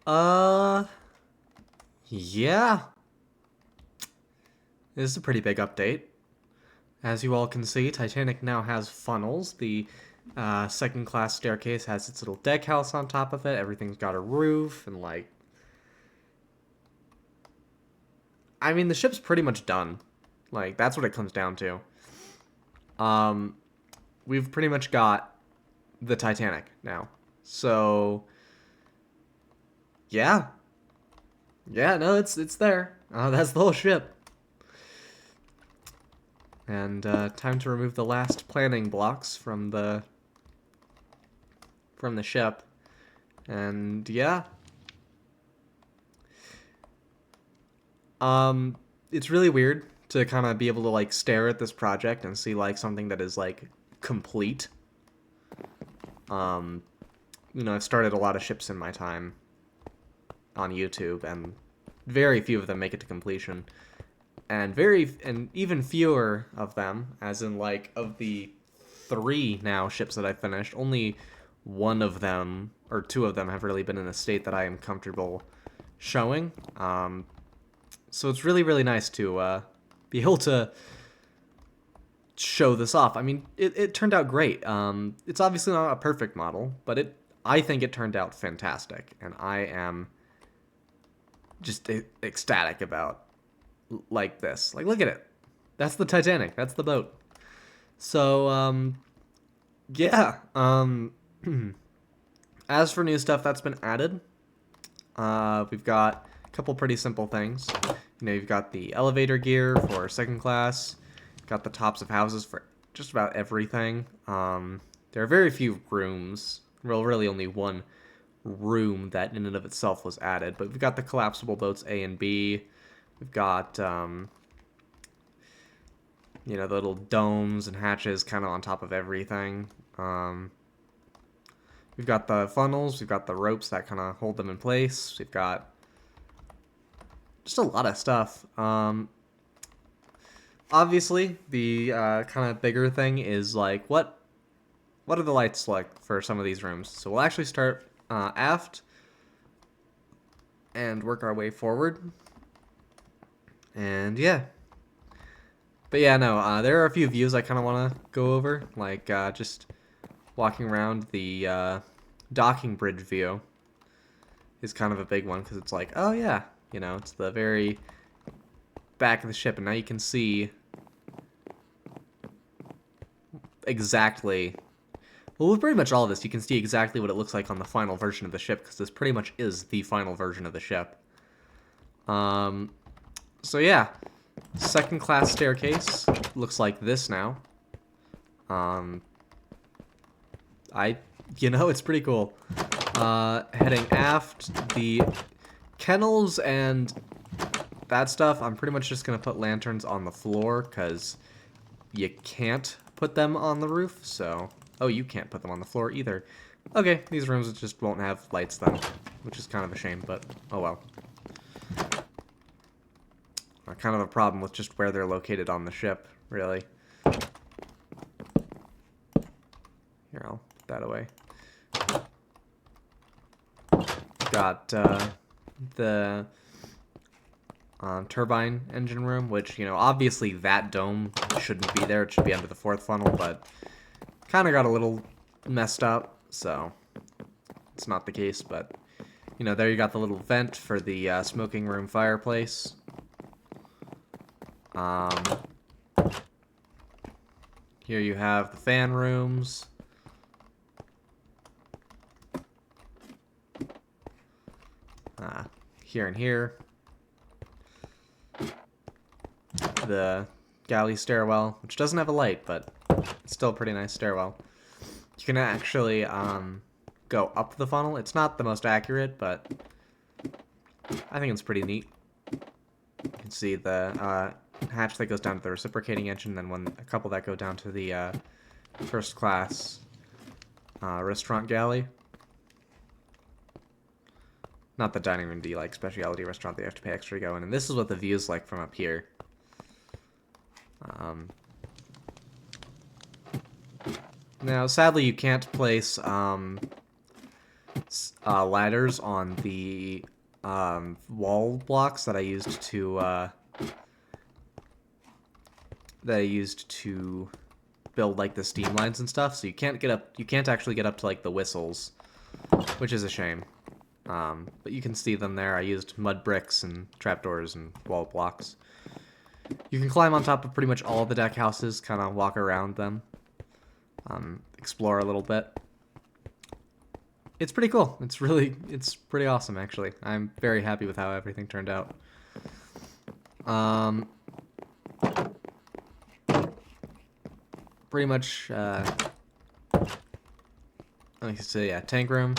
Uh, yeah. This is a pretty big update. As you all can see, Titanic now has funnels. The second class staircase has its little deck house on top of it. Everything's got a roof and like. I mean, the ship's pretty much done. Like that's what it comes down to. Um, we've pretty much got the Titanic now. So yeah, yeah, no, it's there. That's the whole ship. And time to remove the last planning blocks from the ship. And yeah, um, it's really weird to kind of be able to like stare at this project and see like something that is like complete. Um, I've started a lot of ships in my time on YouTube, and very few of them make it to completion. And even fewer of them, as in like of the three now ships that I finished, only one of them or two of them have really been in a state that I am comfortable showing. So it's really nice to be able to show this off. I mean, it turned out great. It's obviously not a perfect model, but I think it turned out fantastic, and I am just ecstatic about like this. Like, look at it. That's the Titanic. That's the boat. So, yeah. As for new stuff that's been added, we've got a couple pretty simple things. You've got the elevator gear for second class. Got the tops of houses for just about everything. There are very few rooms. Well, really only one room that in and of itself was added. But we've got the collapsible boats A and B. We've got, the little domes and hatches kind of on top of everything. We've got the funnels. We've got the ropes that kind of hold them in place. We've got just a lot of stuff. Obviously, the kind of bigger thing is like what are the lights like for some of these rooms? So we'll actually start aft and work our way forward. And yeah. But yeah, no, there are a few views I kind of want to go over, like just walking around the docking bridge view is kind of a big one because it's like, oh yeah, it's the very back of the ship, and now you can see exactly. Well, with pretty much all of this, you can see exactly what it looks like on the final version of the ship, because this pretty much is the final version of the ship. So yeah, second class staircase looks like this now. It's pretty cool. Heading aft, the kennels and that stuff, I'm pretty much just gonna put lanterns on the floor, because you can't put them on the roof, so... Oh, you can't put them on the floor either. Okay, these rooms just won't have lights then, which is kind of a shame, but oh well. Kind of a problem with just where they're located on the ship, really. Here, I'll put that away. Got the turbine engine room, which, obviously that dome shouldn't be there. It should be under the fourth funnel, but kind of got a little messed up, so it's not the case. But, there you got the little vent for the smoking room fireplace. Here you have the fan rooms. Here and here. The galley stairwell, which doesn't have a light, but it's still a pretty nice stairwell. You can actually go up the funnel. It's not the most accurate, but I think it's pretty neat. You can see the hatch that goes down to the reciprocating engine, and then a couple that go down to the first class restaurant galley. Not the dining room D, like specialty restaurant that you have to pay extra to go in. And this is what the view is like from up here. Now, sadly, you can't place ladders on the wall blocks that I used to build like the steam lines and stuff. So you can't actually get up to like the whistles, which is a shame. But you can see them there. I used mud bricks and trapdoors and wall blocks. You can climb on top of pretty much all of the deck houses, kind of walk around them, explore a little bit. It's pretty cool. It's pretty awesome, actually. I'm very happy with how everything turned out. Pretty much, like I say, yeah, tank room.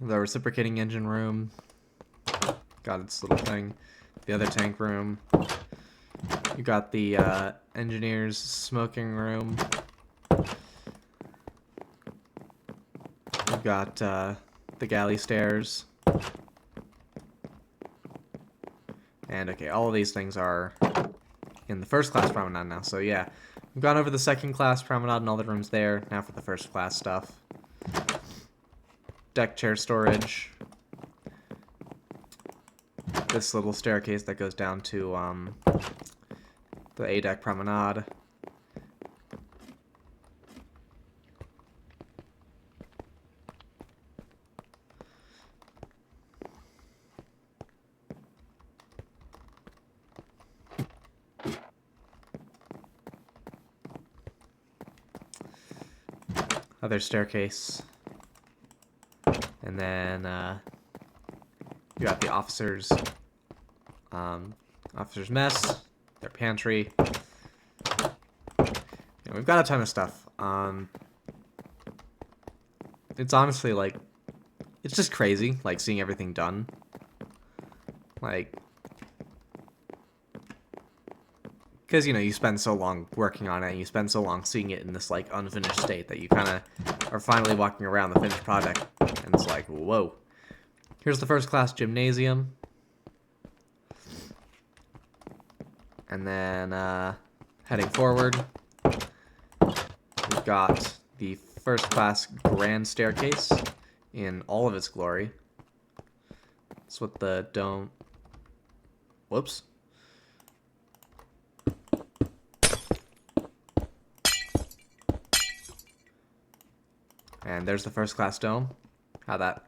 The reciprocating engine room. Got its little thing. The other tank room. You got the engineer's smoking room. You got the galley stairs. And okay, all of these things are in the first class promenade now. So yeah, we've gone over the second class promenade and all the rooms there. Now for the first class stuff. Deck chair storage. This little staircase that goes down to the A-deck promenade. Other staircase. And then you got the officers' mess, their pantry. We've got a ton of stuff. It's honestly like, it's just crazy, like seeing everything done. Like, because you spend so long working on it, and you spend so long seeing it in this like unfinished state that you kind of are finally walking around the finished project, and it's like, whoa. Here's the first class gymnasium. And then heading forward, we've got the first class grand staircase in all of its glory. It's with the dome. Whoops. And there's the first class dome.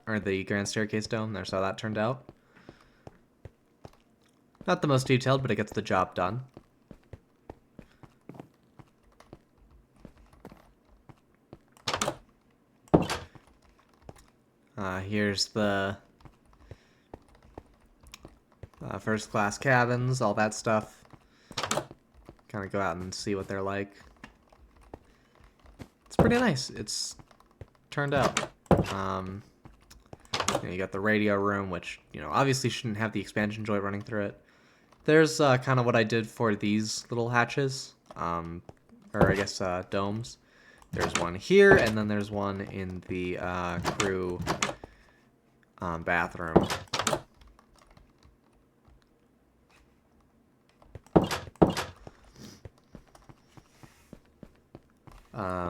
Or the grand staircase dome. There's how that turned out. Not the most detailed, but it gets the job done. Here's the first class cabins, all that stuff. Kind of go out and see what they're like. It's pretty nice. It's turned out. You got the radio room, which obviously shouldn't have the expansion joint running through it. There's kind of what I did for these little hatches, or I guess domes. There's one here, and then there's one in the crew bathroom.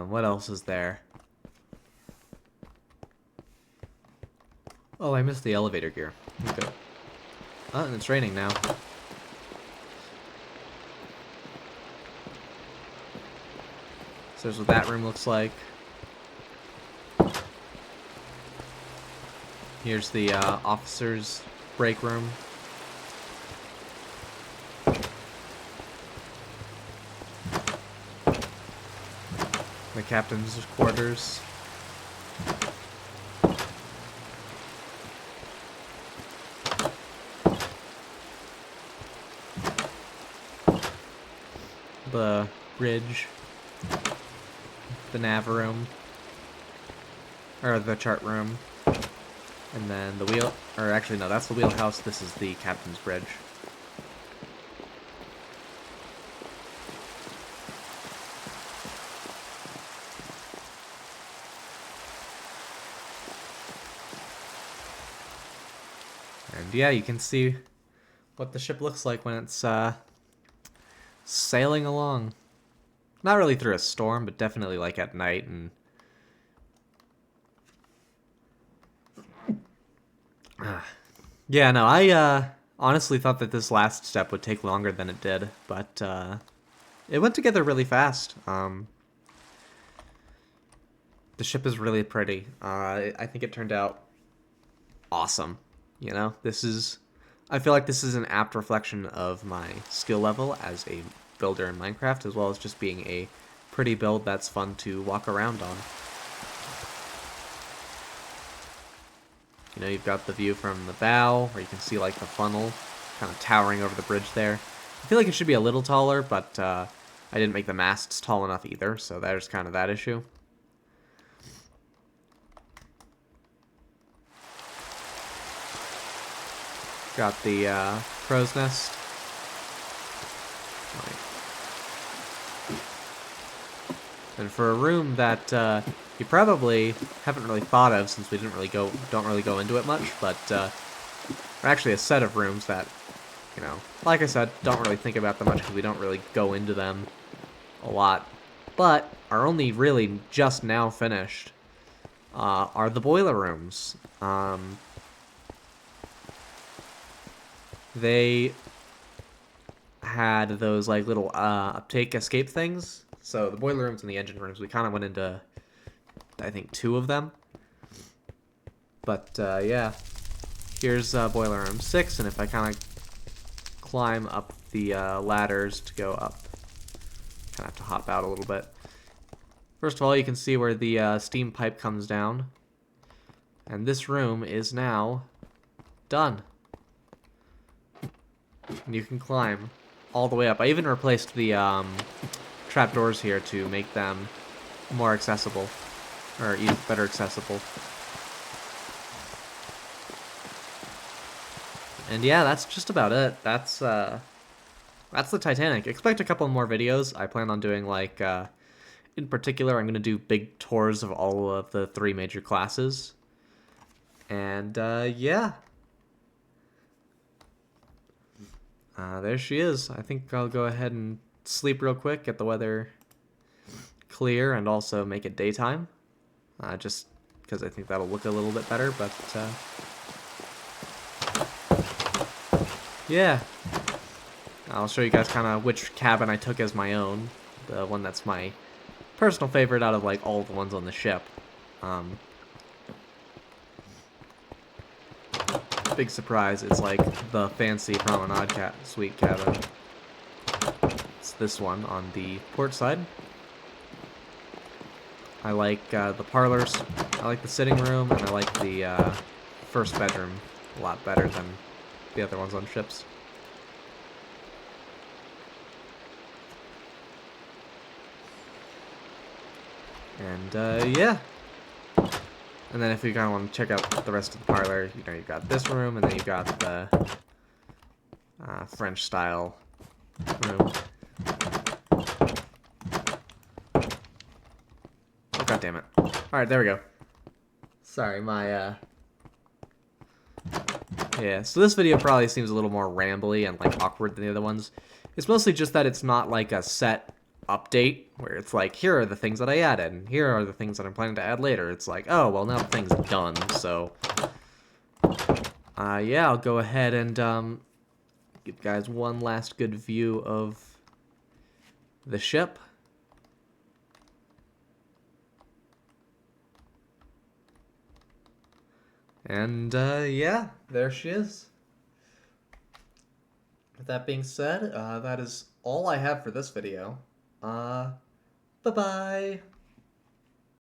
What else is there? Oh, I missed the elevator gear. Okay. Oh, and it's raining now. So there's what that room looks like. Here's the officer's break room. The captain's quarters. The bridge. The nav room. Or the chart room. And then the wheel, or actually no, that's the wheelhouse. This is the captain's bridge. And yeah, you can see what the ship looks like when it's sailing along. Not really through a storm, but definitely like at night and Yeah, no, I honestly thought that this last step would take longer than it did, but it went together really fast. The ship is really pretty. I think it turned out awesome. You know, I feel like this is an apt reflection of my skill level as a builder in Minecraft, as well as just being a pretty build that's fun to walk around on. You know, you've got the view from the bow, where you can see like the funnel kind of towering over the bridge there. I feel like it should be a little taller, but I didn't make the masts tall enough either, so there's kind of that issue. Got the crow's nest. And for a room that you probably haven't really thought of, since we don't really go into it much, but actually a set of rooms that, you know, like I said, don't really think about them much because we don't really go into them a lot, but are only really just now finished, are the boiler rooms. They had those like little uptake escape things. So the boiler rooms and the engine rooms, we kind of went into, I think, 2 of them. But yeah, here's boiler room 6, and if I kind of climb up the ladders to go up, kind of have to hop out a little bit. First of all, you can see where the steam pipe comes down, and this room is now done. And you can climb all the way up. I even replaced the trapdoors here to make them more accessible, or even better accessible. And yeah, that's just about it. That's the Titanic. Expect a couple more videos. I plan on doing like, in particular, I'm gonna do big tours of all of the 3 major classes. And yeah. There she is. I think I'll go ahead and sleep real quick, get the weather clear, and also make it daytime. Just because I think that'll look a little bit better, but yeah. I'll show you guys kind of which cabin I took as my own. The one that's my personal favorite out of like all the ones on the ship. Big surprise, it's like the fancy promenade suite cabin. It's this one on the port side. I like the parlors, I like the sitting room, and I like the first bedroom a lot better than the other ones on ships. And yeah. And then if you kind of want to check out the rest of the parlor, you know, you've got this room, and then you've got the French style room. Oh, God damn it. Alright, there we go. Sorry, my, yeah, so this video probably seems a little more rambly and, like, awkward than the other ones. It's mostly just that it's not, like, a set update where it's like, here are the things that I added, and here are the things that I'm planning to add later. It's like, oh, well, now the thing's done, so yeah, I'll go ahead and give you guys one last good view of the ship. And yeah, there she is. With that being said, that is all I have for this video. Bye-bye.